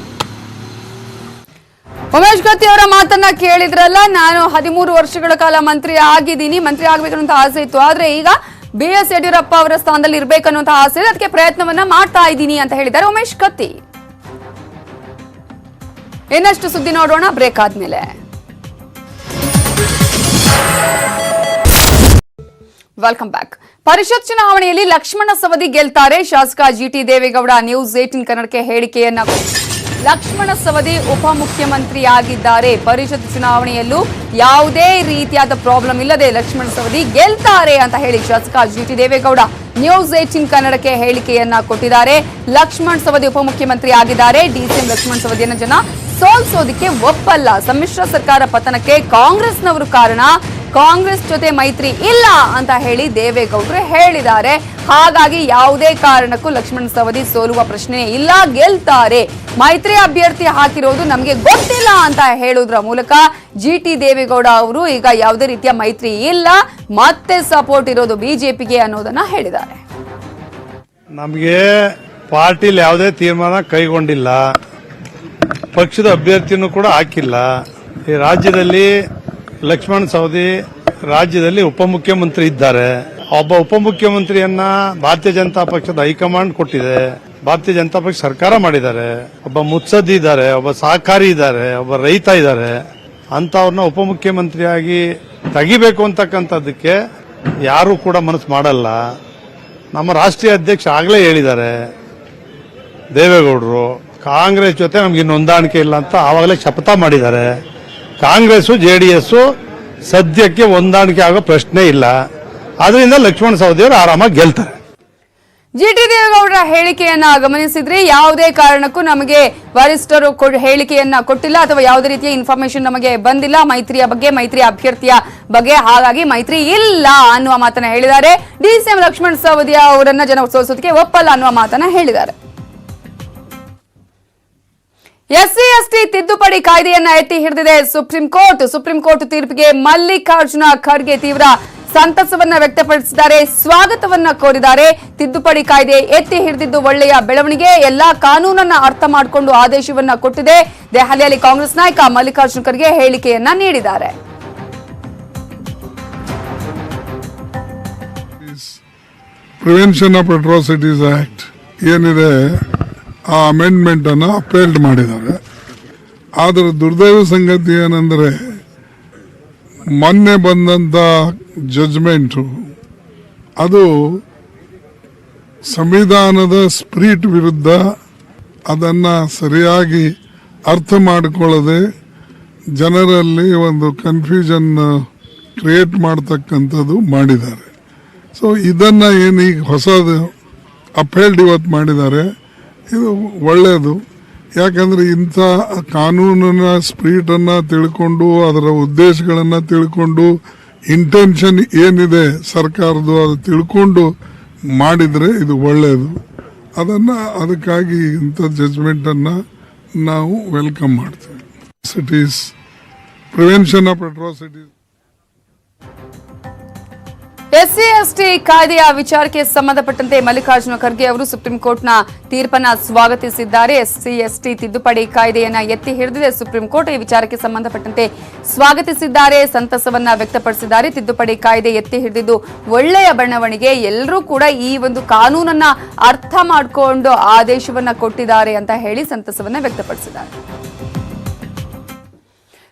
ಉಮೇಶ್ ಕತ್ತಿ ಅವರ ಮಾತನ್ನ ಕೇಳಿದ್ರಲ್ಲ, ನಾನು 13 ವರ್ಷಗಳ ಕಾಲ ಮಂತ್ರಿ ಆಗಿದ್ದೀನಿ, ಮಂತ್ರಿ ಆಗ್ಬೇಕನ್ನುವಂತ ಆಸೆ ಇತ್ತು, ಆದ್ರೆ ಈಗ BS ಯಡಿಯೂರಪ್ಪ ಅವರ ಸ್ಥಾನದಲ್ಲಿ ಇರ್ಬೇಕನ್ನುವಂತ ಆಸೆ ಇದೆ, ಅದಕ್ಕೆ ಪ್ರಯತ್ನವನ್ನ ಮಾಡ್ತಾ ಇದ್ದೀನಿ ಅಂತ ಹೇಳಿದ್ದಾರೆ ಉಮೇಶ್ ಕತ್ತಿ. ಇನ್ನಷ್ಟು ಸುದ್ದಿ ನೋಡೋಣ ಬ್ರೇಕ್ ಆದ್ಮೇಲೆ. Welcome back. ಪರಿಷತ್ ಚುನಾವಣೆಯಲ್ಲಿ ಲಕ್ಷ್ಮಣ ಸವದಿ ಗೆಲ್ತಾರೆ, ಶಾಸಕ GT ದೇವೇಗೌಡ ನ್ಯೂಸ್ 18 ಕನ್ನಡಕ್ಕೆ ಹೇಳಿಕೆಯನ್ನ. ಲಕ್ಷ್ಮಣ ಸವದಿ ಉಪಮುಖ್ಯಮಂತ್ರಿಯಾಗಿದ್ದಾರೆ. ಪರಿಷತ್ ಚುನಾವಣೆಯಲ್ಲೂ ಯಾವುದೇ ರೀತಿಯಾದ ಪ್ರಾಬ್ಲಮ್ ಇಲ್ಲದೆ ಲಕ್ಷ್ಮಣ ಸವದಿ ಗೆಲ್ತಾರೆ ಅಂತ ಹೇಳಿ ಶಾಸಕ GT ದೇವೇಗೌಡ ನ್ಯೂಸ್ 18 ಕನ್ನಡಕ್ಕೆ ಹೇಳಿಕೆಯನ್ನ ಕೊಟ್ಟಿದ್ದಾರೆ. ಲಕ್ಷ್ಮಣ್ ಸವದಿ ಉಪಮುಖ್ಯಮಂತ್ರಿ ಆಗಿದ್ದಾರೆ. DCM ಲಕ್ಷ್ಮಣ್ ಸವದಿಯನ್ನ ಜನ ಸೋಲ್ಸೋದಕ್ಕೆ ಒಪ್ಪಲ್ಲ. ಸಮ್ಮಿಶ್ರ ಸರ್ಕಾರ ಪತನಕ್ಕೆ ಕಾಂಗ್ರೆಸ್ನವರು ಕಾರಣ, ಕಾಂಗ್ರೆಸ್ ಜೊತೆ ಮೈತ್ರಿ ಇಲ್ಲ ಅಂತ ಹೇಳಿ ದೇವೇಗೌಡರು ಹೇಳಿದ್ದಾರೆ. ಹಾಗಾಗಿ ಯಾವುದೇ ಕಾರಣಕ್ಕೂ ಲಕ್ಷ್ಮಣ ಸವದಿ ಸೋಲುವ ಪ್ರಶ್ನೆ ಇಲ್ಲ, ಗೆಲ್ತಾರೆ. ಮೈತ್ರಿ ಅಭ್ಯರ್ಥಿ ಹಾಕಿರೋದು ನಮಗೆ ಗೊತ್ತಿಲ್ಲ ಅಂತ ಹೇಳುವುದರ ಮೂಲಕ GT ದೇವೇಗೌಡ ಅವರು ಈಗ ಯಾವುದೇ ರೀತಿಯ ಮೈತ್ರಿ ಇಲ್ಲ, ಮತ್ತೆ ಸಪೋರ್ಟ್ ಇರೋದು ಬಿಜೆಪಿಗೆ ಅನ್ನೋದನ್ನ ಹೇಳಿದ್ದಾರೆ. ನಮಗೆ ಪಾರ್ಟಿಲಿ ಯಾವುದೇ ತೀರ್ಮಾನ ಕೈಗೊಂಡಿಲ್ಲ, ಪಕ್ಷದ ಅಭ್ಯರ್ಥಿಯನ್ನು ಕೂಡ ಹಾಕಿಲ್ಲ. ಈ ರಾಜ್ಯದಲ್ಲಿ ಲಕ್ಷ್ಮಣ ಸವದಿ ರಾಜ್ಯದಲ್ಲಿ ಉಪಮುಖ್ಯಮಂತ್ರಿ ಇದ್ದಾರೆ. ಒಬ್ಬ ಉಪಮುಖ್ಯಮಂತ್ರಿಯನ್ನ ಭಾರತೀಯ ಜನತಾ ಪಕ್ಷದ ಹೈಕಮಾಂಡ್ ಕೊಟ್ಟಿದೆ, ಭಾರತೀಯ ಜನತಾ ಪಕ್ಷ ಸರ್ಕಾರ ಮಾಡಿದ್ದಾರೆ. ಒಬ್ಬ ಮುತ್ಸದ್ದಿ ಇದ್ದಾರೆ, ಒಬ್ಬ ಸಹಕಾರಿ ಇದ್ದಾರೆ, ಒಬ್ಬ ರೈತ ಇದ್ದಾರೆ. ಅಂತವ್ರನ್ನ ಉಪಮುಖ್ಯಮಂತ್ರಿಯಾಗಿ ತೆಗಿಬೇಕು ಅಂತಕ್ಕಂಥದ್ದಕ್ಕೆ ಯಾರು ಕೂಡ ಮನಸ್ಸು ಮಾಡಲ್ಲ. ನಮ್ಮ ರಾಷ್ಟ್ರೀಯ ಅಧ್ಯಕ್ಷ ಆಗಲೇ ಹೇಳಿದ್ದಾರೆ ದೇವೇಗೌಡರು, ಕಾಂಗ್ರೆಸ್ ಜೊತೆ ನಮ್ಗೆ ಇನ್ನು ಹೊಂದಾಣಿಕೆ ಇಲ್ಲ ಅಂತ ಆವಾಗಲೇ ಶಪಥ ಮಾಡಿದ್ದಾರೆ. ಕಾಂಗ್ರೆಸ್ JDS ಸದ್ಯಕ್ಕೆ ಹೊಂದಾಣಿಕೆ ಆಗೋ ಪ್ರಶ್ನೆ ಇಲ್ಲ. ಅದರಿಂದ ಲಕ್ಷ್ಮಣ ಸವದಿ ಅವರು ಆರಾಮಾಗಿ ಗೆಲ್ತಾರೆ. GT ದೇವೇಗೌಡರ ಹೇಳಿಕೆಯನ್ನ ಗಮನಿಸಿದ್ರೆ ಯಾವುದೇ ಕಾರಣಕ್ಕೂ ನಮಗೆ ವರಿಷ್ಠರು ಹೇಳಿಕೆಯನ್ನ ಕೊಟ್ಟಿಲ್ಲ ಅಥವಾ ಯಾವುದೇ ರೀತಿಯ ಇನ್ಫಾರ್ಮೇಶನ್ ನಮಗೆ ಬಂದಿಲ್ಲ ಮೈತ್ರಿಯ ಬಗ್ಗೆ, ಮೈತ್ರಿ ಅಭ್ಯರ್ಥಿಯ ಬಗ್ಗೆ. ಹಾಗಾಗಿ ಮೈತ್ರಿ ಇಲ್ಲ ಅನ್ನುವ ಮಾತನ್ನ ಹೇಳಿದ್ದಾರೆ. DCM ಲಕ್ಷ್ಮಣ ಸವದಿ ಅವರನ್ನ ಜನ ಸೋಲಿಸೋದಕ್ಕೆ ಒಪ್ಪಲ್ಲ ಅನ್ನುವ ಮಾತನ್ನ ಹೇಳಿದ್ದಾರೆ. ಎಸ್ಸಿ ಎಸ್ಟಿ ತಿದ್ದುಪಡಿ ಕಾಯ್ದೆಯನ್ನ ಎತ್ತಿ ಹಿಡಿದಿದೆ ಸುಪ್ರೀಂ ಕೋರ್ಟ್ ತೀರ್ಪಿಗೆ ಮಲ್ಲಿಕಾರ್ಜುನ ಖರ್ಗೆ ತೀವ್ರ ಸಂತಸವನ್ನ ವ್ಯಕ್ತಪಡಿಸಿದ್ದಾರೆ, ಸ್ವಾಗತವನ್ನ ಕೋರಿದ್ದಾರೆ. ತಿದ್ದುಪಡಿ ಕಾಯ್ದೆ ಎತ್ತಿ ಹಿಡಿದಿದ್ದು ಒಳ್ಳೆಯ ಬೆಳವಣಿಗೆ, ಎಲ್ಲಾ ಕಾನೂನನ್ನ ಅರ್ಥ ಮಾಡಿಕೊಂಡು ಆದೇಶವನ್ನ ಕೊಟ್ಟಿದೆ. ದೆಹಲಿಯಲ್ಲಿ ಕಾಂಗ್ರೆಸ್ ನಾಯಕ ಮಲ್ಲಿಕಾರ್ಜುನ ಖರ್ಗೆ ಹೇಳಿಕೆಯನ್ನ ನೀಡಿದ್ದಾರೆ. ಪ್ರಿವೆನ್ಷನ್ ಆಫ್ ಅಟ್ರಾಸಿಟೀಸ್ ಆಕ್ಟ್ ಏನಿದೆ ಆ ಅಮೆಂಡ್ಮೆಂಟ್ ಅನ್ನು ಅಪೇಲ್ಡ್ ಮಾಡಿದ್ದಾರೆ. ಆದರೆ ದುರ್ದೈವ ಸಂಗತಿ ಏನಂದ್ರೆ ಮೊನ್ನೆ ಬಂದಂತ ಜಡ್ಜ್ಮೆಂಟು ಅದು ಸಂವಿಧಾನದ ಸ್ಪಿರಿಟ್ ವಿರುದ್ಧ, ಅದನ್ನ ಸರಿಯಾಗಿ ಅರ್ಥ ಮಾಡಿಕೊಳ್ಳದೆ ಜನರಲ್ಲಿ ಒಂದು ಕನ್ಫ್ಯೂಷನ್ ಕ್ರಿಯೇಟ್ ಮಾಡತಕ್ಕಂಥದ್ದು ಮಾಡಿದ್ದಾರೆ. ಸೊ ಇದನ್ನ ಏನೀಗ ಹೊಸದು ಅಪೇಲ್ಡ್ ಇವತ್ತು ಮಾಡಿದ್ದಾರೆ, ಇದು ಒಳ್ಳೆಯದು. ಯಾಕಂದ್ರೆ ಇಂಥ ಕಾನೂನಿನ ಸ್ಪಿರಿಟನ್ನು ತಿಳ್ಕೊಂಡು ಅದರ ಉದ್ದೇಶಗಳನ್ನು ತಿಳ್ಕೊಂಡು ಇಂಟೆನ್ಷನ್ ಏನಿದೆ ಸರ್ಕಾರದ್ದು ಅದು ತಿಳ್ಕೊಂಡು ಮಾಡಿದರೆ ಇದು ಒಳ್ಳೆಯದು. ಅದಕ್ಕಾಗಿ ಇಂಥ ಜಡ್ಜ್ಮೆಂಟನ್ನು ನಾವು ವೆಲ್ಕಮ್ ಮಾಡ್ತೀವಿ. Atrocities, prevention of atrocities. SC ST ಕಾಯ್ದೆಯ ವಿಚಾರಕ್ಕೆ ಸಂಬಂಧಪಟ್ಟಂತೆ ಮಲ್ಲಿಕಾರ್ಜುನ ಖರ್ಗೆ ಅವರು ಸುಪ್ರೀಂ ಕೋರ್ಟ್ನ ತೀರ್ಪನ್ನ ಸ್ವಾಗತಿಸಿದ್ದಾರೆ. ಎಸ್ಸಿ ಎಸ್ಟಿ ತಿದ್ದುಪಡಿ ಕಾಯ್ದೆಯನ್ನ ಎತ್ತಿ ಹಿಡಿದಿದೆ ಸುಪ್ರೀಂ ಕೋರ್ಟ್. ಈ ವಿಚಾರಕ್ಕೆ ಸಂಬಂಧಪಟ್ಟಂತೆ ಸ್ವಾಗತಿಸಿದ್ದಾರೆ, ಸಂತಸವನ್ನ ವ್ಯಕ್ತಪಡಿಸಿದ್ದಾರೆ. ತಿದ್ದುಪಡಿ ಕಾಯ್ದೆ ಎತ್ತಿ ಹಿಡಿದಿದ್ದು ಒಳ್ಳೆಯ ಬೆಳವಣಿಗೆ, ಎಲ್ಲರೂ ಕೂಡ ಈ ಒಂದು ಕಾನೂನನ್ನ ಅರ್ಥ ಮಾಡಿಕೊಂಡು ಆದೇಶವನ್ನ ಕೊಟ್ಟಿದ್ದಾರೆ ಅಂತ ಹೇಳಿ ಸಂತಸವನ್ನ ವ್ಯಕ್ತಪಡಿಸಿದ್ದಾರೆ.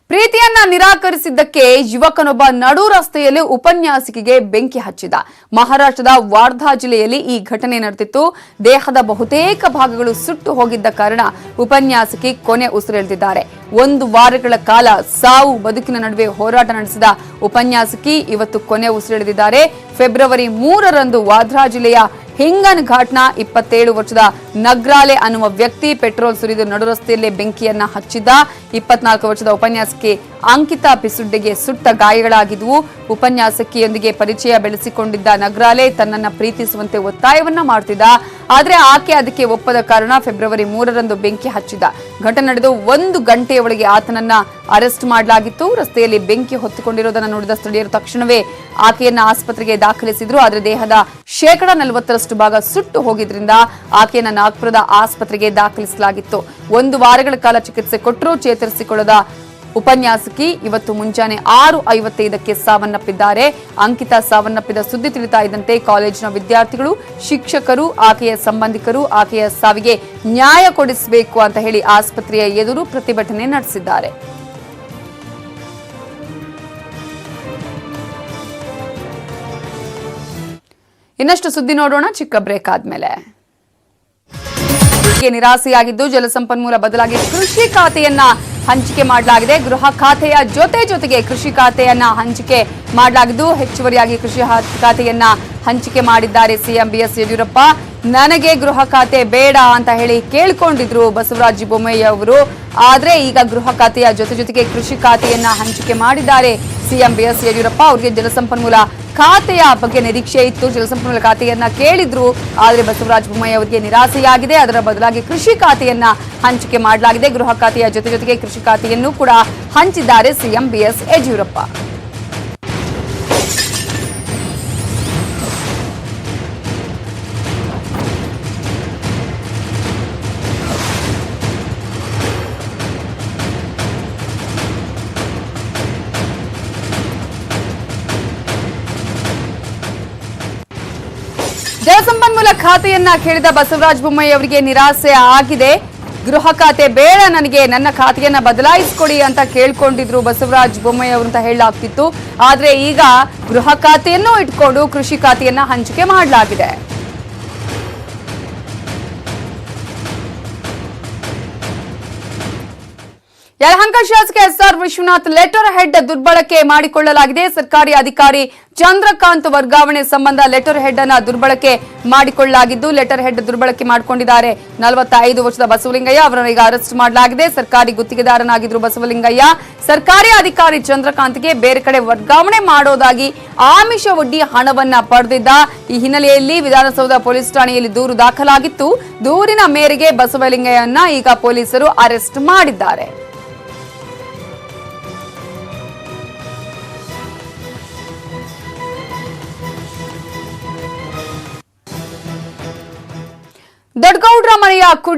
ಪ್ರೀತಿಯನ್ನ ನಿರಾಕರಿಸಿದ್ದಕ್ಕೆ ಯುವಕನೊಬ್ಬ ನಡು ರಸ್ತೆಯಲ್ಲಿ ಉಪನ್ಯಾಸಕಿಗೆ ಬೆಂಕಿ ಹಚ್ಚಿದ. ಮಹಾರಾಷ್ಟ್ರದ ವಾರ್ಧಾ ಜಿಲ್ಲೆಯಲ್ಲಿ ಈ ಘಟನೆ ನಡೆದಿತ್ತು. ದೇಹದ ಬಹುತೇಕ ಭಾಗಗಳು ಸುಟ್ಟು ಹೋಗಿದ್ದ ಕಾರಣ ಉಪನ್ಯಾಸಕಿ ಕೊನೆ ಉಸಿರೆಳೆದಿದ್ದಾರೆ. 1 ವಾರಗಳ ಕಾಲ ಸಾವು ಬದುಕಿನ ನಡುವೆ ಹೋರಾಟ ನಡೆಸಿದ ಉಪನ್ಯಾಸಕಿ ಇವತ್ತು ಕೊನೆ ಉಸಿರೆಳೆದಿದ್ದಾರೆ. ಫೆಬ್ರವರಿ 3ರಂದು ವಾರ್ಧಾ ಜಿಲ್ಲೆಯ ಹಿಂಗನ್ ಘಾಟ್ನ 27 ವರ್ಷದ ನಗ್ರಾಲೆ ಅನ್ನುವ ವ್ಯಕ್ತಿ ಪೆಟ್ರೋಲ್ ಸುರಿದು ನಡು ರಸ್ತೆಯಲ್ಲೇ ಬೆಂಕಿಯನ್ನ ಹಚ್ಚಿದ್ದ. 24 ವರ್ಷದ ಉಪನ್ಯಾಸಕಿ ಅಂಕಿತಾ ಪಿಸುಡ್ಡೆಗೆ ಸುಟ್ಟ ಗಾಯಗಳಾಗಿದ್ವು. ಉಪನ್ಯಾಸಕಿಯೊಂದಿಗೆ ಪರಿಚಯ ಬೆಳೆಸಿಕೊಂಡಿದ್ದ ನಗ್ರಾಲೆ ತನ್ನನ್ನ ಪ್ರೀತಿಸುವಂತೆ ಒತ್ತಾಯವನ್ನ ಮಾಡ್ತಿದ್ದ. ಆದ್ರೆ ಆಕೆ ಅದಕ್ಕೆ ಒಪ್ಪದ ಕಾರಣ ಫೆಬ್ರವರಿ 3ರಂದು ಬೆಂಕಿ ಹಚ್ಚಿದ. ಘಟನೆ ನಡೆದು 1 ಗಂಟೆಯ ಒಳಗೆ ಆತನನ್ನ ಅರೆಸ್ಟ್ ಮಾಡಲಾಗಿತ್ತು. ರಸ್ತೆಯಲ್ಲಿ ಬೆಂಕಿ ಹೊತ್ತುಕೊಂಡಿರುವುದನ್ನು ನೋಡಿದ ಸ್ಥಳೀಯರು ತಕ್ಷಣವೇ ಆಕೆಯನ್ನ ಆಸ್ಪತ್ರೆಗೆ ದಾಖಲಿಸಿದ್ರು. ಆದರೆ ದೇಹದ 40% ಭಾಗ ಸುಟ್ಟು ಹೋಗಿದ್ರಿಂದ ಆಕೆಯನ್ನ ನಾಗ್ಪುರದ ಆಸ್ಪತ್ರೆಗೆ ದಾಖಲಿಸಲಾಗಿತ್ತು. 1 ವಾರಗಳ ಕಾಲ ಚಿಕಿತ್ಸೆ ಕೊಟ್ಟರೂ ಚೇತರಿಸಿಕೊಳ್ಳದ ಉಪನ್ಯಾಸಕಿ ಇವತ್ತು ಮುಂಜಾನೆ 6:55ಕ್ಕೆ ಸಾವನ್ನಪ್ಪಿದ್ದಾರೆ. ಅಂಕಿತಾ ಸಾವನ್ನಪ್ಪಿದ ಸುದ್ದಿ ತಿಳಿತಾ ಇದ್ದಂತೆ ಕಾಲೇಜಿನ ವಿದ್ಯಾರ್ಥಿಗಳು, ಶಿಕ್ಷಕರು, ಆಕೆಯ ಸಂಬಂಧಿಕರು ಆಕೆಯ ಸಾವಿಗೆ ನ್ಯಾಯ ಕೊಡಿಸಬೇಕು ಅಂತ ಹೇಳಿ ಆಸ್ಪತ್ರೆಯ ಎದುರು ಪ್ರತಿಭಟನೆ ನಡೆಸಿದ್ದಾರೆ. ಇನ್ನಷ್ಟು ಸುದ್ದಿ ನೋಡೋಣ ಚಿಕ್ಕ ಬ್ರೇಕ್ ಆದ್ಮೇಲೆ. ನಿರಾಸೆಯಾಗಿದ್ದು ಜಲಸಂಪನ್ಮೂಲ ಬದಲಾಗಿ ಕೃಷಿ ಖಾತೆಯನ್ನ ಹಂಚಿಕೆ ಮಾಡಲಾಗಿದೆ. ಗೃಹ ಖಾತೆಯ ಜೊತೆಗೆ ಕೃಷಿ ಖಾತೆಯನ್ನ ಹಂಚಿಕೆ ಮಾಡಲಾಗಿದ್ದು ಹೆಚ್ಚುವರಿಯಾಗಿ ಕೃಷಿ ಖಾತೆಯನ್ನ ಹಂಚಿಕೆ ಮಾಡಿದ್ದಾರೆ ಸಿಎಂ ಬಿಎಸ್ ಯಡಿಯೂರಪ್ಪ. ನನಗೆ ಗೃಹ ಖಾತೆ ಬೇಡ ಅಂತ ಹೇಳಿ ಕೇಳ್ಕೊಂಡಿದ್ರು ಬಸವರಾಜ ಬೊಮ್ಮಾಯಿ ಅವರು. ಆದ್ರೆ ಈಗ ಗೃಹ ಖಾತೆಯ ಜೊತೆಗೆ ಕೃಷಿ ಖಾತೆಯನ್ನ ಹಂಚಿಕೆ ಮಾಡಿದ್ದಾರೆ ಸಿಎಂ ಬಿಎಸ್ ಯಡಿಯೂರಪ್ಪ. ಅವರಿಗೆ ಜಲಸಂಪನ್ಮೂಲ ಖಾತೆಯ ಬಗ್ಗೆ ನಿರೀಕ್ಷೆ ಇತ್ತು, ಜಲಸಂಪನ್ಮೂಲ ಖಾತೆಯನ್ನ ಕೇಳಿದ್ರು. ಆದರೆ ಬಸವರಾಜ ಬೊಮ್ಮಾಯಿ ಅವರಿಗೆ ನಿರಾಸೆಯಾಗಿದೆ. ಅದರ ಬದಲಾಗಿ ಕೃಷಿ ಖಾತೆಯನ್ನ ಹಂಚಿಕೆ ಮಾಡಲಾಗಿದೆ. ಗೃಹ ಖಾತೆಯ ಜೊತೆಗೆ ಕೃಷಿ ಖಾತೆಯನ್ನು ಕೂಡ ಹಂಚಿದ್ದಾರೆ ಸಿಎಂ ಬಿಎಸ್ ಯಡಿಯೂರಪ್ಪ. ಜಲಸಂಪನ್ಮೂಲ ಖಾತೆಯನ್ನ ಕೇಳಿದ ಬಸವರಾಜ ಬೊಮ್ಮಾಯಿ ಅವರಿಗೆ ನಿರಾಸೆ ಆಗಿದೆ. ಗೃಹ ಖಾತೆ ಬೇಡ, ನನಗೆ ನನ್ನ ಖಾತೆಯನ್ನ ಬದಲಾಯಿಸಿಕೊಡಿ ಅಂತ ಕೇಳ್ಕೊಂಡಿದ್ರು ಬಸವರಾಜ ಬೊಮ್ಮಾಯಿ ಅವರು ಅಂತ ಹೇಳಲಾಗ್ತಿತ್ತು. ಆದ್ರೆ ಈಗ ಗೃಹ ಖಾತೆಯನ್ನು ಇಟ್ಕೊಂಡು ಕೃಷಿ ಖಾತೆಯನ್ನ ಹಂಚಿಕೆ ಮಾಡಲಾಗಿದೆ. ಯಲಹಂಕ ಶಾಸಕ ಎಸ್ಆರ್ ವಿಶ್ವನಾಥ್ ಲೆಟರ್ ಹೆಡ್ ದುರ್ಬಳಕೆ ಮಾಡಿಕೊಳ್ಳಲಾಗಿದೆ. ಸರ್ಕಾರಿ ಅಧಿಕಾರಿ ಚಂದ್ರಕಾಂತ್ ವರ್ಗಾವಣೆ ಸಂಬಂಧ ಲೆಟರ್ ಹೆಡ್ ಅನ್ನ ದುರ್ಬಳಕೆ ಮಾಡಿಕೊಳ್ಳಲಾಗಿದ್ದು, ಲೆಟರ್ ಹೆಡ್ ದುರ್ಬಳಕೆ ಮಾಡಿಕೊಂಡಿದ್ದಾರೆ. 45 ವರ್ಷದ ಬಸವಲಿಂಗಯ್ಯ ಅವರನ್ನು ಈಗ ಅರೆಸ್ಟ್ ಮಾಡಲಾಗಿದೆ. ಸರ್ಕಾರಿ ಗುತ್ತಿಗೆದಾರನಾಗಿದ್ರು ಬಸವಲಿಂಗಯ್ಯ ಸರ್ಕಾರಿ ಅಧಿಕಾರಿ ಚಂದ್ರಕಾಂತ್ಗೆ ಬೇರೆ ಕಡೆ ವರ್ಗಾವಣೆ ಮಾಡೋದಾಗಿ ಆಮಿಷ ಒಡ್ಡಿ ಹಣವನ್ನ ಪಡೆದಿದ್ದ. ಈ ಹಿನ್ನೆಲೆಯಲ್ಲಿ ವಿಧಾನಸೌಧ ಪೊಲೀಸ್ ಠಾಣೆಯಲ್ಲಿ ದೂರು ದಾಖಲಾಗಿತ್ತು. ದೂರಿನ ಮೇರೆಗೆ ಬಸವಲಿಂಗಯ್ಯನ್ನ ಈಗ ಪೊಲೀಸರು ಅರೆಸ್ಟ್ ಮಾಡಿದ್ದಾರೆ. ದೊಡ್ಡಗೌಡ್ರ ಮನೆಯ